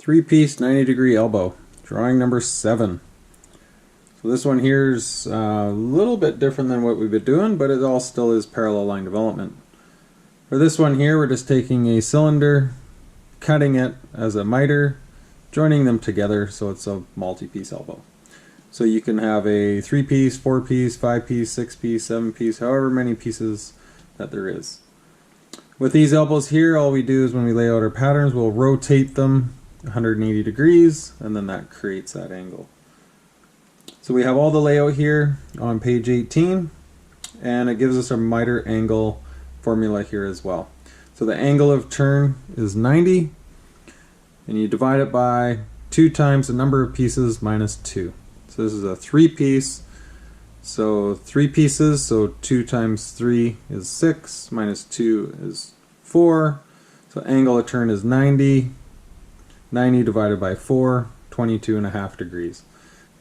Three-piece 90-degree elbow, drawing number 7. So this one here is a little bit different than what we've been doing, but it all still is parallel line development. For this one here, we're just taking a cylinder, cutting it as a miter, joining them together so it's a multi-piece elbow. So you can have a 3-piece, 4-piece, 5-piece, 6-piece, 7-piece, however many pieces that there is. With these elbows here, all we do is when we lay out our patterns, we'll rotate them 180 degrees, and then that creates that angle. So we have all the layout here on page 18, and it gives us a miter angle formula here as well. So the angle of turn is 90, and you divide it by 2 times the number of pieces minus 2. So this is a 3-piece, so 3 pieces, so 2 times 3 is 6, minus 2 is 4, so angle of turn is 90. 90 divided by 4, 22.5 degrees.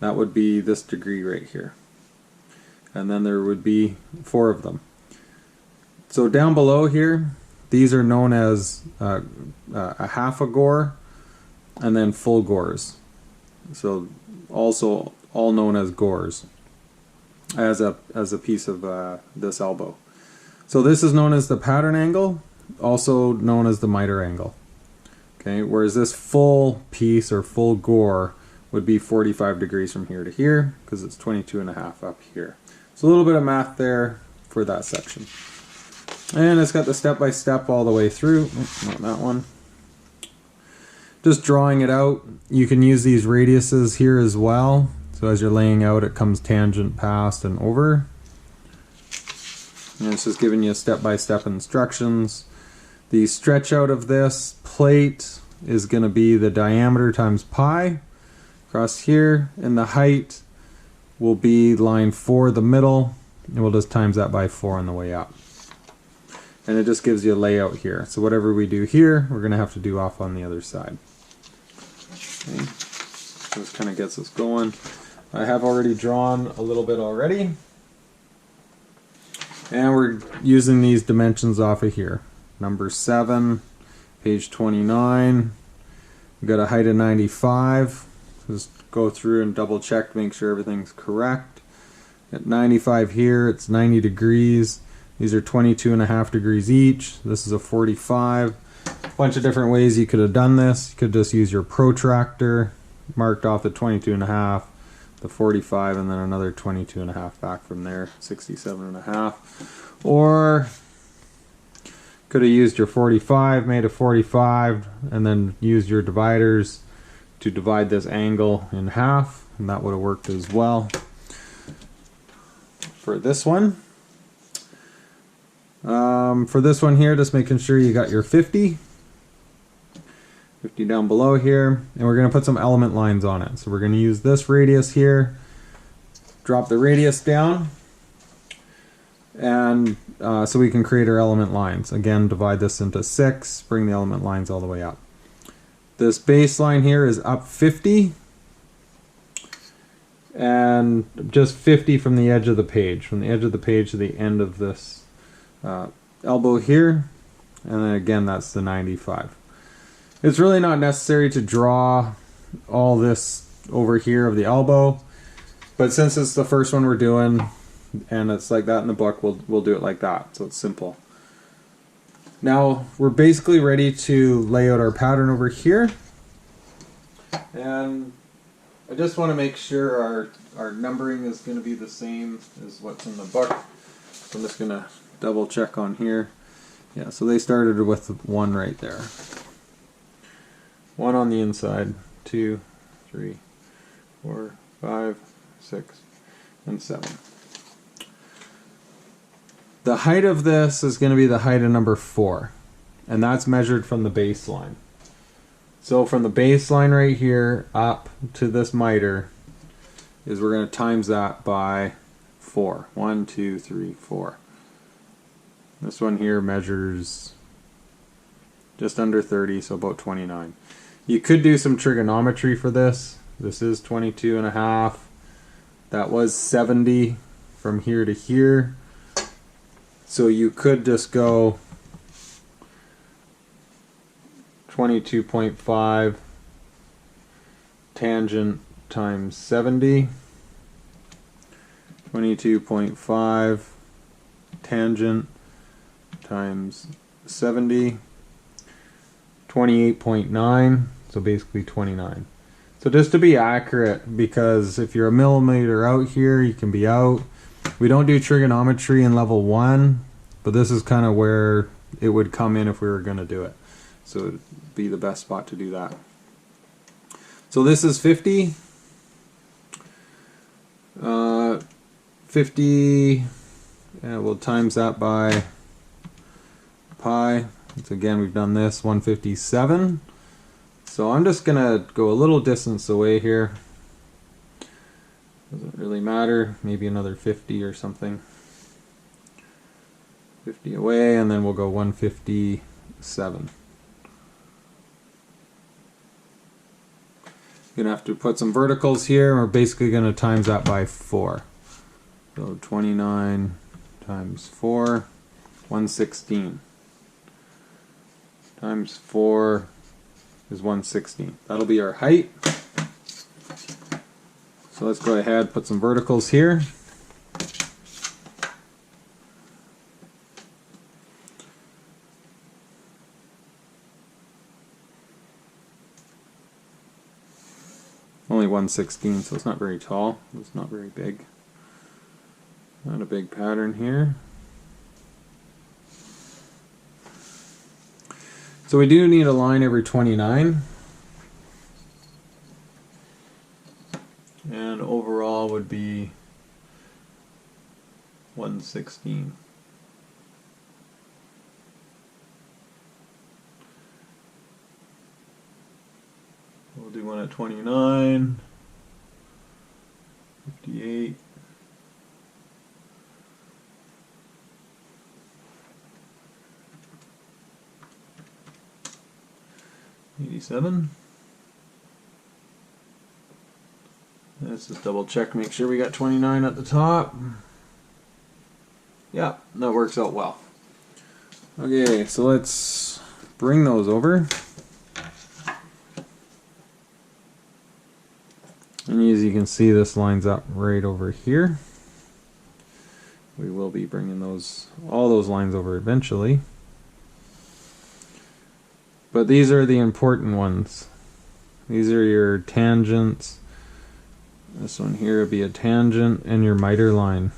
That would be this degree right here. And then there would be 4 of them. So down below here, these are known as a half a gore and then full gores. So also all known as gores as a piece of this elbow. So this is known as the pattern angle, also known as the miter angle. Okay, whereas this full piece or full gore would be 45 degrees from here to here because it's 22.5 up here. So a little bit of math there for that section. And it's got the step-by-step all the way through. Oops, not that one. Just drawing it out. You can use these radiuses here as well. So as you're laying out, it comes tangent, past, and over. And it's just giving you step-by-step instructions. The stretch out of this plate is going to be the diameter times pi across here, and the height will be line 4, the middle, and we'll just times that by 4 on the way up. And it just gives you a layout here. So whatever we do here, we're going to have to do off on the other side. Okay. So this kind of gets us going. I have already drawn a little bit already, and we're using these dimensions off of here. Number 7, page 29. We've got a height of 95. Just go through and double check to make sure everything's correct. At 95 here, it's 90 degrees. These are 22.5 degrees each. This is a 45. A bunch of different ways you could have done this. You could just use your protractor, marked off the 22.5, the 45, and then another 22.5 back from there, 67.5. Or could have used your 45, made a 45, and then used your dividers to divide this angle in half, and that would have worked as well. For this one, here, just making sure you got your 50 down below here, and we're going to put some element lines on it. So we're going to use this radius here, drop the radius down, and so we can create our element lines. Again, divide this into 6, bring the element lines all the way up. This baseline here is up 50, and just 50 from the edge of the page, to the end of this elbow here, and then again that's the 95. It's really not necessary to draw all this over here of the elbow, but since it's the first one we're doing, and it's like that in the book, we'll do it like that, so it's simple. Now we're basically ready to lay out our pattern over here, and I just want to make sure our numbering is going to be the same as what's in the book. So I'm just going to double check on here. Yeah, so they started with 1 right there. 1 on the inside, 2, 3, 4, 5, 6, and 7. The height of this is going to be the height of number 4, and that's measured from the baseline. So from the baseline right here up to this miter is we're going to times that by 4. 1, 2, 3, 4. This one here measures just under 30, so about 29. You could do some trigonometry for this. This is 22.5. That was 70 from here to here. So you could just go 22.5 tangent times 70, 22.5 tangent times 70, 28.9, so basically 29. So just to be accurate, because if you're a millimeter out here, you can be out. We don't do trigonometry in level 1, but this is kind of where it would come in if we were going to do it. So it would be the best spot to do that. So this is 50. 50, yeah, we'll times that by pi. So again, we've done this, 157. So I'm just going to go a little distance away here. Doesn't really matter, maybe another 50 or something. 50 away, and then we'll go 157. You're going to have to put some verticals here, and we're basically going to times that by 4. So 29 times 4, 116. Times 4 is 116. That'll be our height. So let's go ahead, put some verticals here. Only 116, so it's not very tall. It's not very big. Not a big pattern here. So we do need a line every 29. And overall would be 116. We'll do one at 29, 58, 87. Let's just double check, make sure we got 29 at the top. Yeah, that works out well. Okay, so let's bring those over. And as you can see, this lines up right over here. We will be bringing all those lines over eventually. But these are the important ones. These are your tangents. This one here would be a tangent, and your miter line.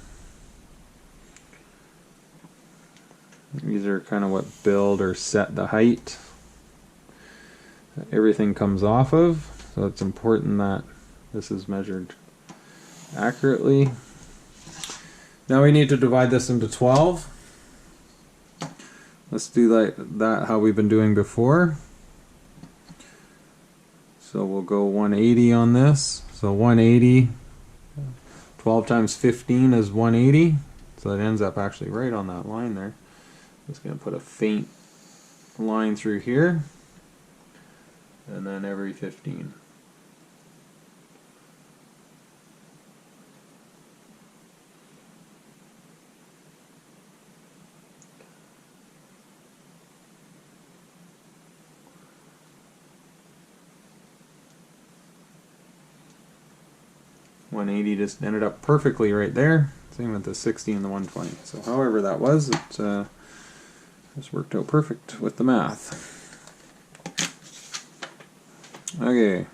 These are kind of what build or set the height that everything comes off of. So it's important that this is measured accurately. Now we need to divide this into 12. Let's do that how we've been doing before. So we'll go 180 on this. So 180, 12 times 15 is 180. So it ends up actually right on that line there. Just going to put a faint line through here. And then every 15. .180 just ended up perfectly right there. Same with the 60 and the 120. So however that was, it just worked out perfect with the math. Okay.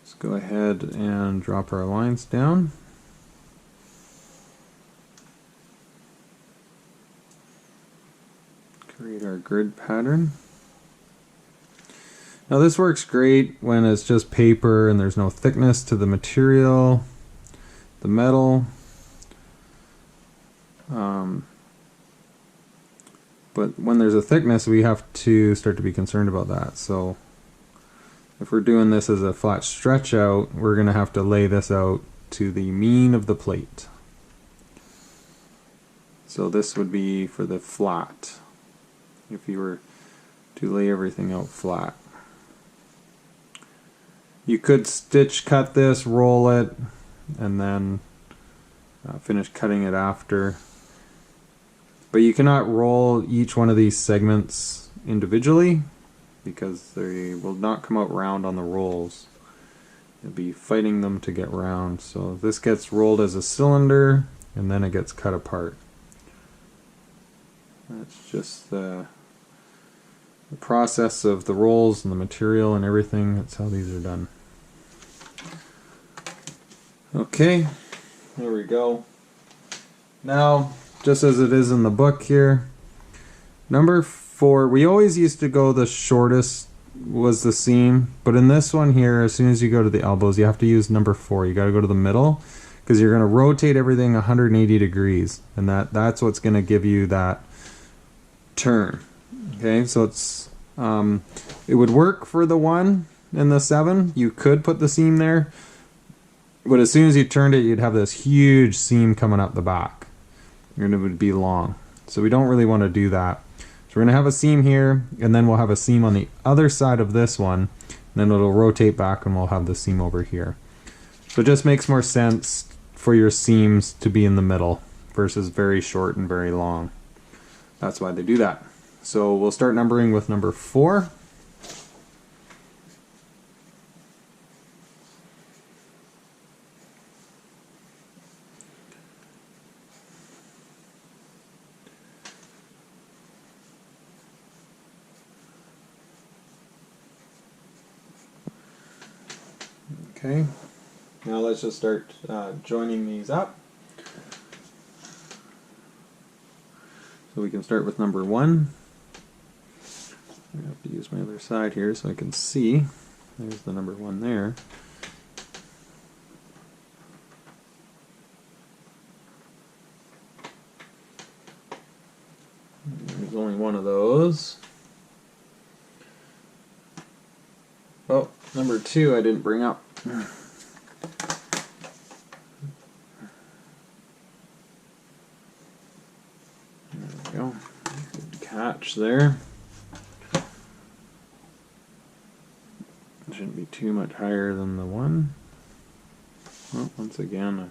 Let's go ahead and drop our lines down. Create our grid pattern. Now this works great when it's just paper and there's no thickness to the material, the metal. But when there's a thickness, we have to start to be concerned about that. So if we're doing this as a flat stretch out, we're going to have to lay this out to the mean of the plate. So this would be for the flat, if you were to lay everything out flat. You could stitch cut this, roll it, and then finish cutting it after. But you cannot roll each one of these segments individually. because they will not come out round on the rolls. You'll be fighting them to get round. So this gets rolled as a cylinder and then it gets cut apart. That's just the process of the rolls and the material and everything. That's how these are done. Okay, there we go. Now, just as it is in the book here, number 4, we always used to go the shortest was the seam, but in this one here, as soon as you go to the elbows, you have to use number 4. You got to go to the middle because you're going to rotate everything 180 degrees, and that's what's going to give you that turn. Okay, so it's it would work for the 1 and the 7. You could put the seam there, but as soon as you turned it, you'd have this huge seam coming up the back, and it would be long. So we don't really want to do that. So we're going to have a seam here, and then we'll have a seam on the other side of this one, and then it'll rotate back and we'll have the seam over here. So it just makes more sense for your seams to be in the middle versus very short and very long. That's why they do that. So we'll start numbering with number 4. Okay, now let's just start joining these up. So we can start with number 1. I have to use my other side here so I can see. There's the number 1 there. There's only one of those. Oh, number 2 I didn't bring up. There we go. Good catch there. Shouldn't be too much higher than the 1. Well, once again, I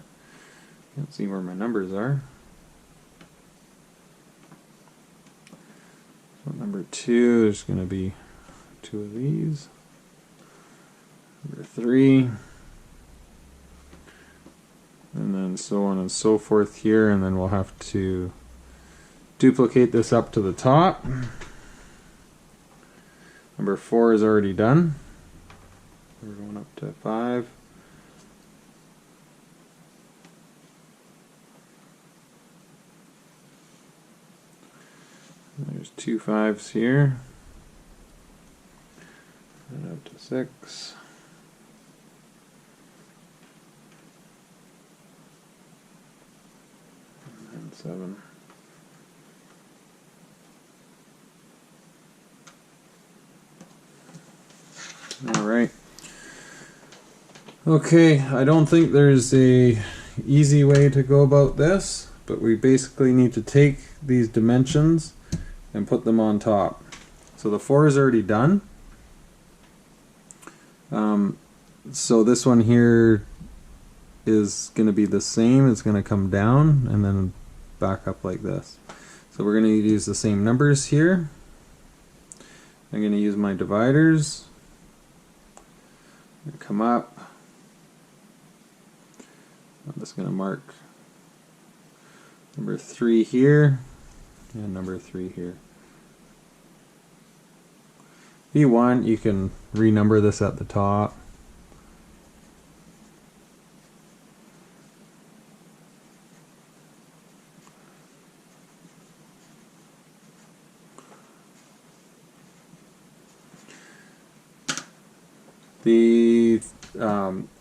can't see where my numbers are. So number 2 is going to be 2 of these. Number 3, and then so on and so forth here, and then we'll have to duplicate this up to the top. Number 4 is already done. We're going up to 5. There's 2 5s here, and up to 6. And 7. All right. Okay, I don't think there's a easy way to go about this, but we basically need to take these dimensions and put them on top. So the 4 is already done. So this one here is going to be the same. It's going to come down and then back up like this. So we're going to use the same numbers here. I'm going to use my dividers. I'm going to come up. I'm just going to mark number 3 here and number 3 here. If you want, you can renumber this at the top. The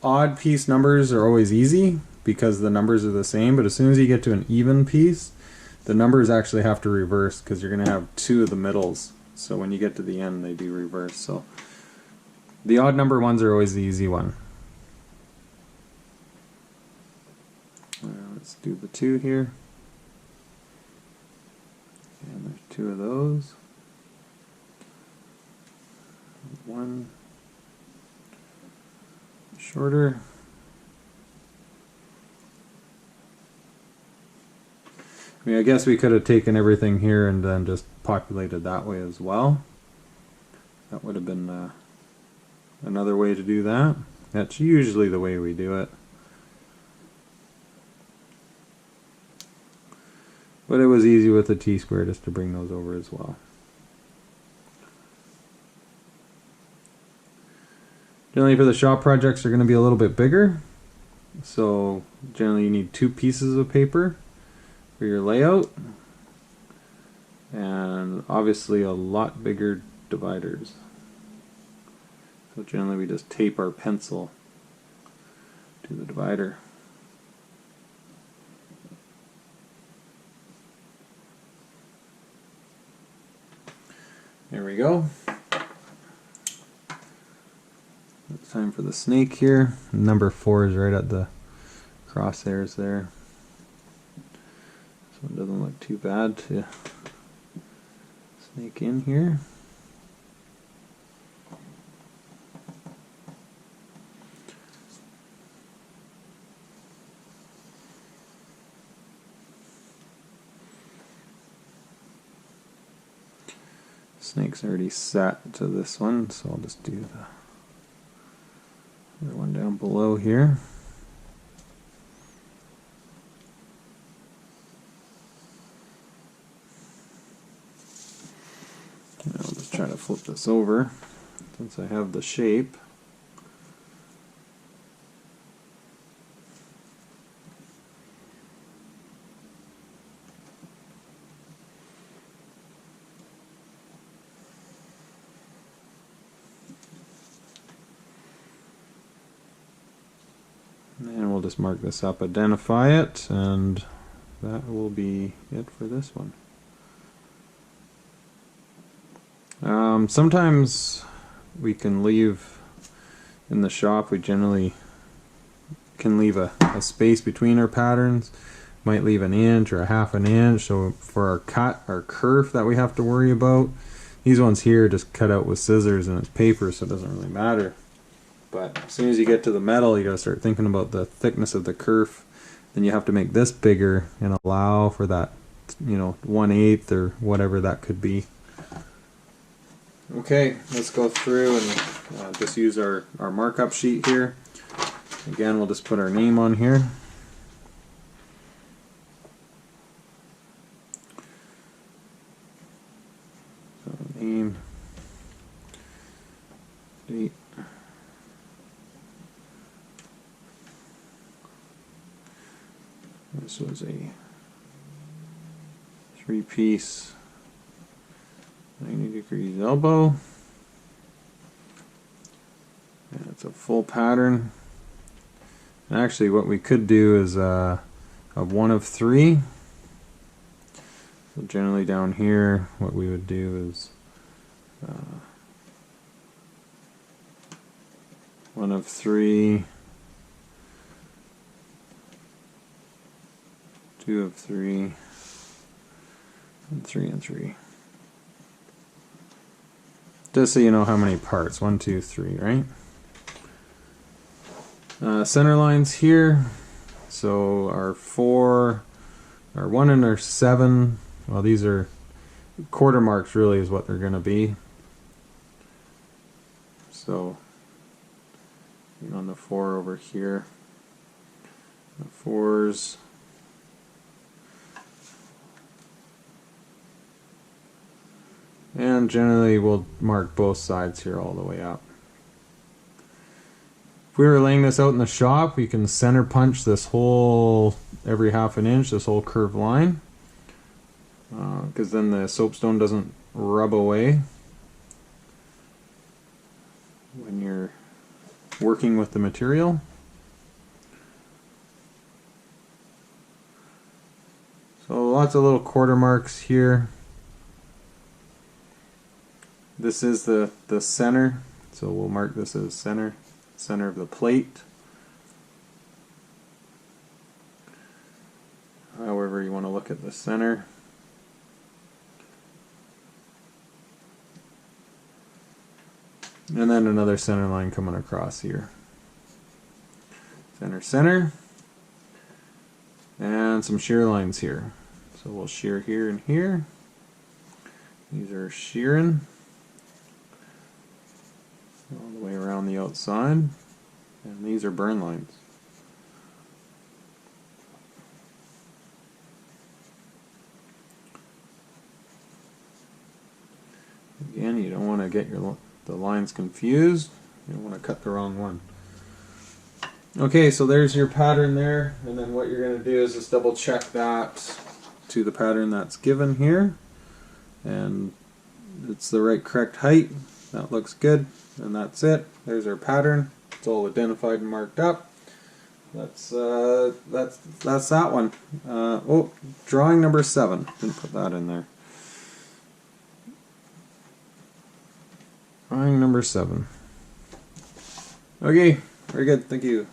odd piece numbers are always easy because the numbers are the same, but as soon as you get to an even piece, the numbers actually have to reverse because you're going to have 2 of the middles. So when you get to the end, they do reverse. So the odd number ones are always the easy one. Let's do the 2 here. And there's 2 of those. 1 shorter. I mean, I guess we could have taken everything here and then just populated that way as well. That would have been another way to do that. That's usually the way we do it. But it was easy with the T-square just to bring those over as well. Generally for the shop projects they're going to be a little bit bigger. So generally you need 2 pieces of paper for your layout. And obviously a lot bigger dividers. So generally we just tape our pencil to the divider. There we go. It's time for the snake here. Number 4 is right at the crosshairs there. So it doesn't look too bad to snake in here. Snake's already set to this one, so I'll just do the other one down below here. And I'll just try to flip this over since I have the shape. And we'll just mark this up, identify it, and that will be it for this one. Sometimes we can leave in the shop, we generally can leave a space between our patterns. Might leave an inch or a half an inch, so for our cut, our curve that we have to worry about, these ones here just cut out with scissors and it's paper, so it doesn't really matter. But as soon as you get to the metal, you gotta start thinking about the thickness of the kerf. Then you have to make this bigger and allow for that, you know, 1/8 or whatever that could be. Okay, let's go through and just use our markup sheet here. Again, we'll just put our name on here. So name, date. This was a 3-piece 90 degrees elbow. And it's a full pattern. And actually what we could do is a 1 of 3. So generally down here what we would do is 1 of 3, 2 of 3, and 3 and 3. Just so you know how many parts. 1, 2, 3, right? Center lines here. So our 4, our 1 and our 7, well, these are quarter marks really is what they're going to be. So on the 4 over here, the 4s. And generally we'll mark both sides here all the way up. If we were laying this out in the shop, we can center punch this whole, every half an inch, this whole curved line. Because then the soapstone doesn't rub away when you're working with the material. So lots of little quarter marks here. This is the center, so we'll mark this as center of the plate. However you want to look at the center. And then another center line coming across here. Center, center. And some shear lines here. So we'll shear here and here. These are shearing. all the way around the outside, and these are burn lines. Again, you don't want to get the lines confused. You don't want to cut the wrong one. Okay, so there's your pattern there, and then what you're going to do is just double check that to the pattern that's given here, and it's the correct height. That looks good, and that's it. There's our pattern. It's all identified and marked up. That's that one. Oh, drawing number 7. Didn't put that in there. Drawing number 7. Okay, very good. Thank you.